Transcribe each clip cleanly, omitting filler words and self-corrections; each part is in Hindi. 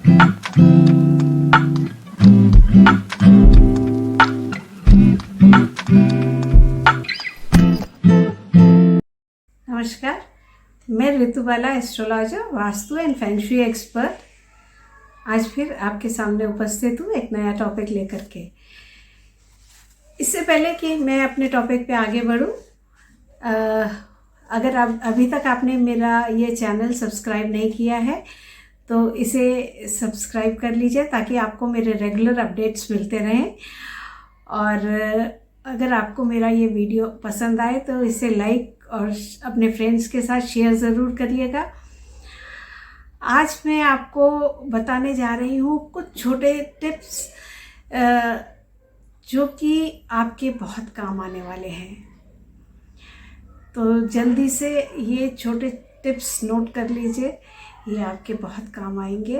नमस्कार, मैं Ritubala, astrologer, vastu and feng shui expert. आज फिर आपके सामने उपस्थित हूँ एक नया टॉपिक लेकर के। इससे पहले कि मैं अपने टॉपिक पे आगे बढ़ूँ, अगर आप अभी तक आपने मेरा ये चैनल सब्सक्राइब नहीं किया है तो इसे सब्सक्राइब कर लीजिए ताकि आपको मेरे रेगुलर अपडेट्स मिलते रहें। और अगर आपको मेरा ये वीडियो पसंद आए तो इसे लाइक और अपने फ्रेंड्स के साथ शेयर ज़रूर करिएगा। आज मैं आपको बताने जा रही हूँ कुछ छोटे टिप्स जो कि आपके बहुत काम आने वाले हैं। तो जल्दी से ये छोटे टिप्स नोट कर लीजिए, ये आपके बहुत काम आएंगे।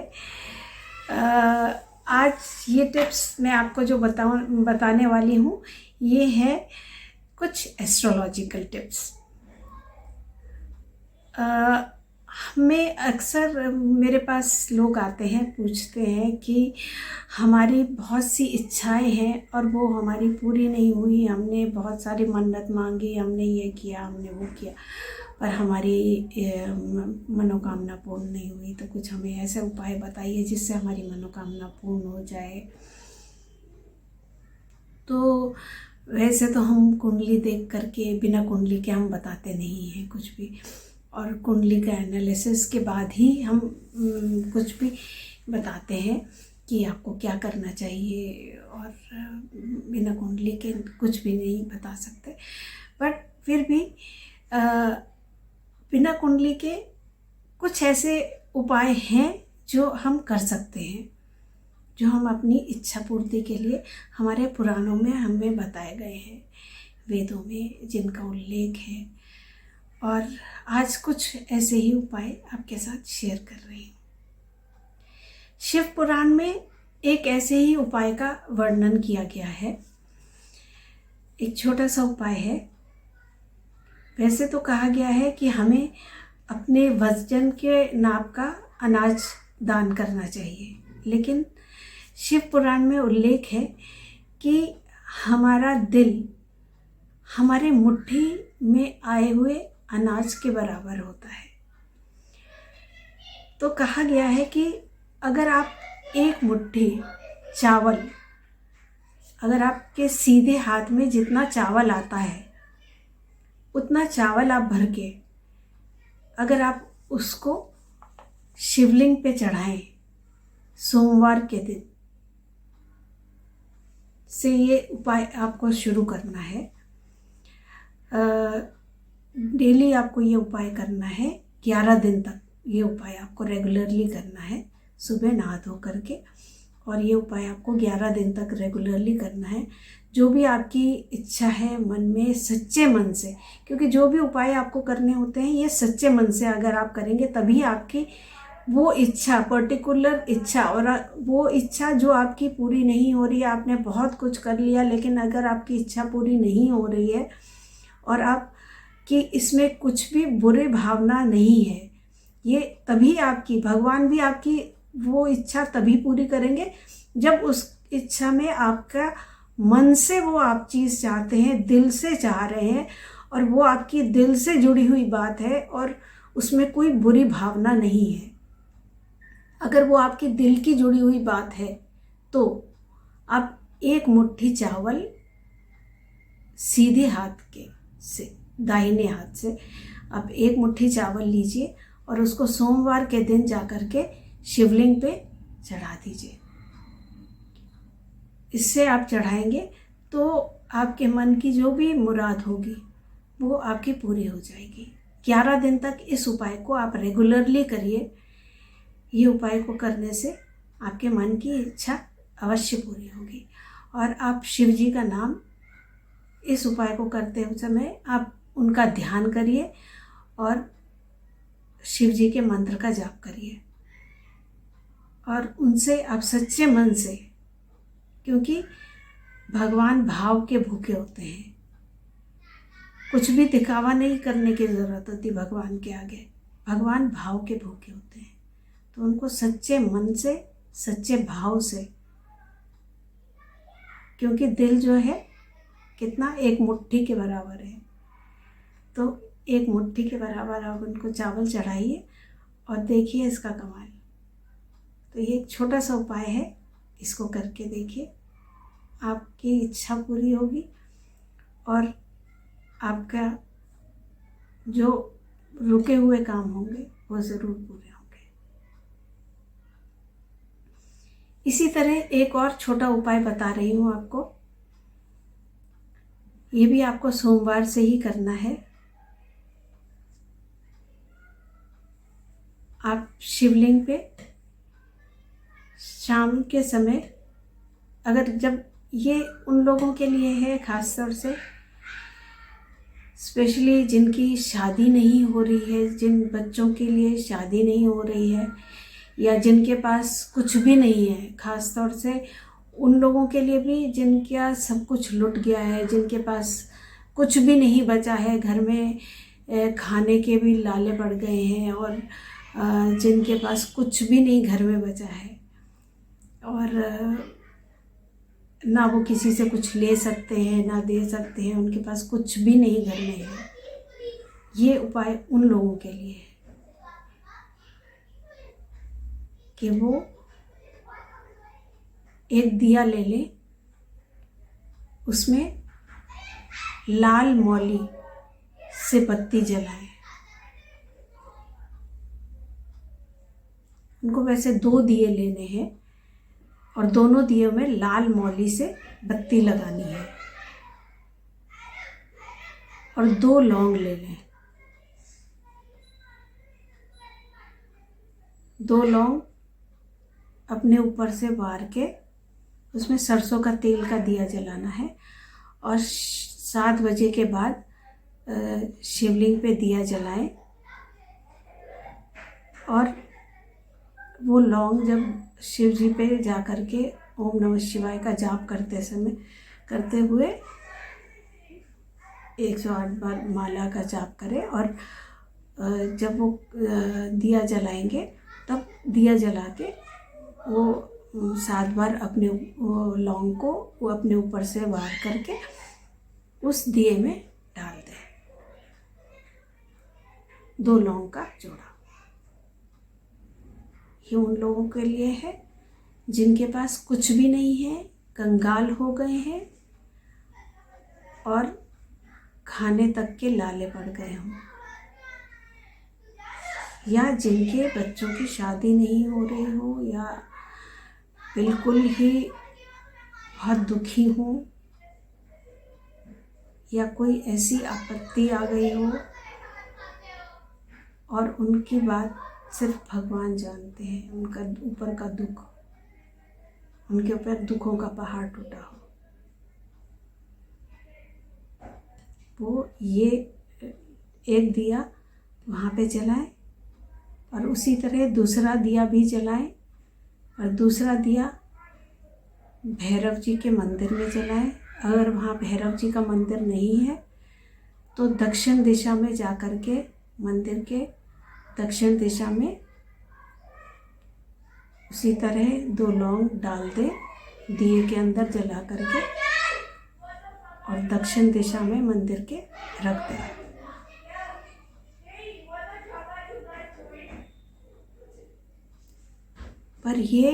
आज ये टिप्स मैं आपको जो बताने वाली हूँ ये है कुछ एस्ट्रोलॉजिकल टिप्स। हमें अक्सर मेरे पास लोग आते हैं, पूछते हैं कि हमारी बहुत सी इच्छाएं हैं और वो हमारी पूरी नहीं हुई। हमने बहुत सारी मन्नत मांगी, हमने ये किया, हमने वो किया, पर हमारी मनोकामना पूर्ण नहीं हुई। तो कुछ हमें ऐसे उपाय बताइए जिससे हमारी मनोकामना पूर्ण हो जाए। तो वैसे तो हम कुंडली देख करके, बिना कुंडली के हम बताते नहीं हैं कुछ भी, और कुंडली का एनालिसिस के बाद ही हम कुछ भी बताते हैं कि आपको क्या करना चाहिए, और बिना कुंडली के कुछ भी नहीं बता सकते। बट फिर भी बिना कुंडली के कुछ ऐसे उपाय हैं जो हम कर सकते हैं, जो हम अपनी इच्छा पूर्ति के लिए हमारे पुराणों में हमें बताए गए हैं, वेदों में जिनका उल्लेख है। और आज कुछ ऐसे ही उपाय आपके साथ शेयर कर रही हूँ। शिव पुराण में एक ऐसे ही उपाय का वर्णन किया गया है। एक छोटा सा उपाय है। वैसे तो कहा गया है कि हमें अपने वजन के नाप का अनाज दान करना चाहिए, लेकिन शिव पुराण में उल्लेख है कि हमारा दिल हमारे मुट्ठी में आए हुए अनाज के बराबर होता है। तो कहा गया है कि अगर आप एक मुट्ठी चावल, अगर आपके सीधे हाथ में जितना चावल आता है उतना चावल आप भर के अगर आप उसको शिवलिंग पे चढ़ाएं सोमवार के दिन से, ये उपाय आपको शुरू करना है। डेली आपको ये उपाय करना है। 11 दिन तक ये उपाय आपको रेगुलरली करना है, सुबह नहा धो करके। और ये उपाय आपको 11 दिन तक रेगुलरली करना है। जो भी आपकी इच्छा है मन में, सच्चे मन से, क्योंकि जो भी उपाय आपको करने होते हैं ये सच्चे मन से अगर आप करेंगे तभी आपकी वो इच्छा, पर्टिकुलर इच्छा, और वो इच्छा जो आपकी पूरी नहीं हो रही है, आपने बहुत कुछ कर लिया लेकिन अगर आपकी इच्छा पूरी नहीं हो रही है और आप कि इसमें कुछ भी बुरी भावना नहीं है, ये तभी आपकी, भगवान भी आपकी वो इच्छा तभी पूरी करेंगे जब उस इच्छा में आपका मन से वो आप चीज़ चाहते हैं, दिल से चाह रहे हैं, और वो आपकी दिल से जुड़ी हुई बात है और उसमें कोई बुरी भावना नहीं है। अगर वो आपकी दिल की जुड़ी हुई बात है तो आप एक मुट्ठी चावल सीधे हाथ के से, दाहिने हाथ से आप एक मुट्ठी चावल लीजिए और उसको सोमवार के दिन जाकर के शिवलिंग पे चढ़ा दीजिए। इससे आप चढ़ाएंगे तो आपके मन की जो भी मुराद होगी वो आपकी पूरी हो जाएगी। 11 दिन तक इस उपाय को आप रेगुलरली करिए। ये उपाय को करने से आपके मन की इच्छा अवश्य पूरी होगी। और आप शिव जी का नाम इस उपाय को करते समय आप उनका ध्यान करिए और शिव जी के मंत्र का जाप करिए और उनसे आप सच्चे मन से, क्योंकि भगवान भाव के भूखे होते हैं, कुछ भी दिखावा नहीं करने की ज़रूरत होती भगवान के आगे। भगवान भाव के भूखे होते हैं, तो उनको सच्चे मन से सच्चे भाव से, क्योंकि दिल जो है कितना, एक मुट्ठी के बराबर है। तो एक मुट्ठी के बराबर आप उनको चावल चढ़ाइए और देखिए इसका कमाल। तो ये एक छोटा सा उपाय है, इसको करके देखिए, आपकी इच्छा पूरी होगी और आपका जो रुके हुए काम होंगे वो ज़रूर पूरे होंगे। इसी तरह एक और छोटा उपाय बता रही हूँ आपको, ये भी आपको सोमवार से ही करना है। आप शिवलिंग पे शाम के समय, अगर जब ये उन लोगों के लिए है खास तौर से, स्पेशली जिनकी शादी नहीं हो रही है, जिन बच्चों के लिए शादी नहीं हो रही है, या जिनके पास कुछ भी नहीं है, खास तौर से उन लोगों के लिए भी जिनका सब कुछ लुट गया है, जिनके पास कुछ भी नहीं बचा है, घर में खाने के भी लाले पड़ गए हैं, और जिनके पास कुछ भी नहीं घर में बचा है, और ना वो किसी से कुछ ले सकते हैं ना दे सकते हैं, उनके पास कुछ भी नहीं घर में है। ये उपाय उन लोगों के लिए है कि वो एक दिया ले लें, उसमें लाल मौली से बत्ती जलाएं। उनको वैसे 2 दिए लेने हैं और दोनों दियों में लाल मौली से बत्ती लगानी है, और 2 लौंग ले लें। 2 लौंग अपने ऊपर से वार के उसमें सरसों का तेल का दिया जलाना है, और 7 बजे के बाद शिवलिंग पे दिया जलाएं। और वो लौंग जब शिव जी पे जा कर के ओम नमः शिवाय का जाप करते हुए 108 बार माला का जाप करें, और जब वो दिया जलाएंगे तब दिया जला के वो 7 बार अपने लौंग को वो अपने ऊपर से वार करके उस दिए में डाल दें। 2 लौंग का जोड़ा। ये उन लोगों के लिए है जिनके पास कुछ भी नहीं है, कंगाल हो गए हैं और खाने तक के लाले पड़ गए हों, या जिनके बच्चों की शादी नहीं हो रही हो, या बिल्कुल ही बहुत दुखी हो, या कोई ऐसी आपत्ति आ गई हो और उनकी बात सिर्फ भगवान जानते हैं, उनका ऊपर का दुख, उनके ऊपर दुखों का पहाड़ टूटा हो, वो ये एक दिया वहाँ पे जलाएं, और उसी तरह दूसरा दिया भी जलाएं, और दूसरा दिया भैरव जी के मंदिर में जलाएं। अगर वहाँ भैरव जी का मंदिर नहीं है तो दक्षिण दिशा में जा कर के, मंदिर के दक्षिण दिशा में उसी तरह 2 लौंग डाल दें दिए के अंदर जला करके, और दक्षिण दिशा में मंदिर के रख दें। पर ये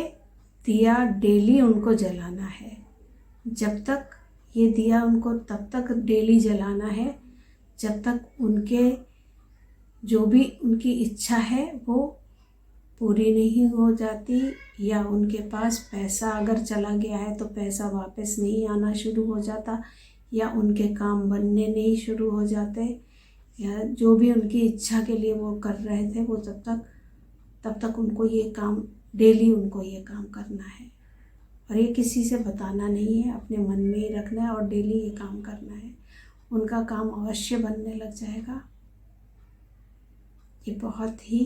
दिया डेली उनको जलाना है। जब तक ये दिया उनको तब तक डेली जलाना है जब तक उनके जो भी उनकी इच्छा है वो पूरी नहीं हो जाती, या उनके पास पैसा अगर चला गया है तो पैसा वापस नहीं आना शुरू हो जाता, या उनके काम बनने नहीं शुरू हो जाते, या जो भी उनकी इच्छा के लिए वो कर रहे थे वो तब तक उनको ये काम डेली उनको ये काम करना है। और ये किसी से बताना नहीं है, अपने मन में ही रखना है और डेली ये काम करना है। उनका काम अवश्य बनने लग जाएगा। ये बहुत ही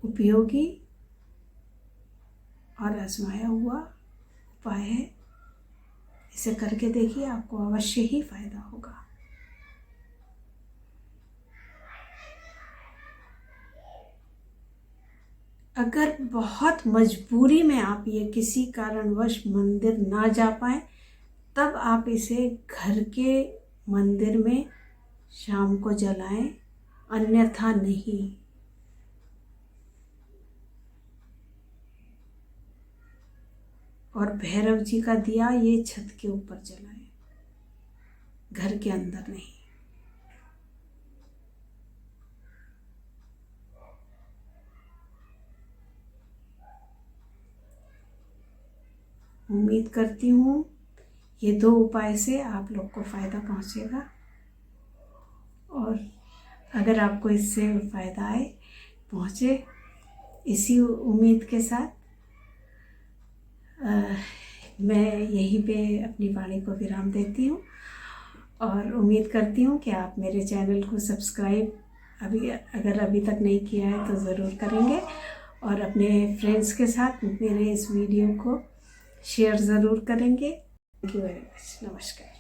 उपयोगी और आजमाया हुआ उपाय है। इसे करके देखिए, आपको अवश्य ही फायदा होगा। अगर बहुत मजबूरी में आप ये किसी कारणवश मंदिर ना जा पाए, तब आप इसे घर के मंदिर में शाम को जलाएं, अन्यथा नहीं। और भैरव जी का दिया ये छत के ऊपर जलाएं, घर के अंदर नहीं। उम्मीद करती हूँ ये 2 उपाय से आप लोग को फ़ायदा पहुँचेगा। और अगर आपको इससे फ़ायदा आए पहुँचे, इसी उम्मीद के साथ मैं यहीं पे अपनी वाणी को विराम देती हूँ। और उम्मीद करती हूँ कि आप मेरे चैनल को सब्सक्राइब अगर अभी तक नहीं किया है तो ज़रूर करेंगे, और अपने फ्रेंड्स के साथ मेरे इस वीडियो को शेयर ज़रूर करेंगे। Thank you very much. नमस्कार।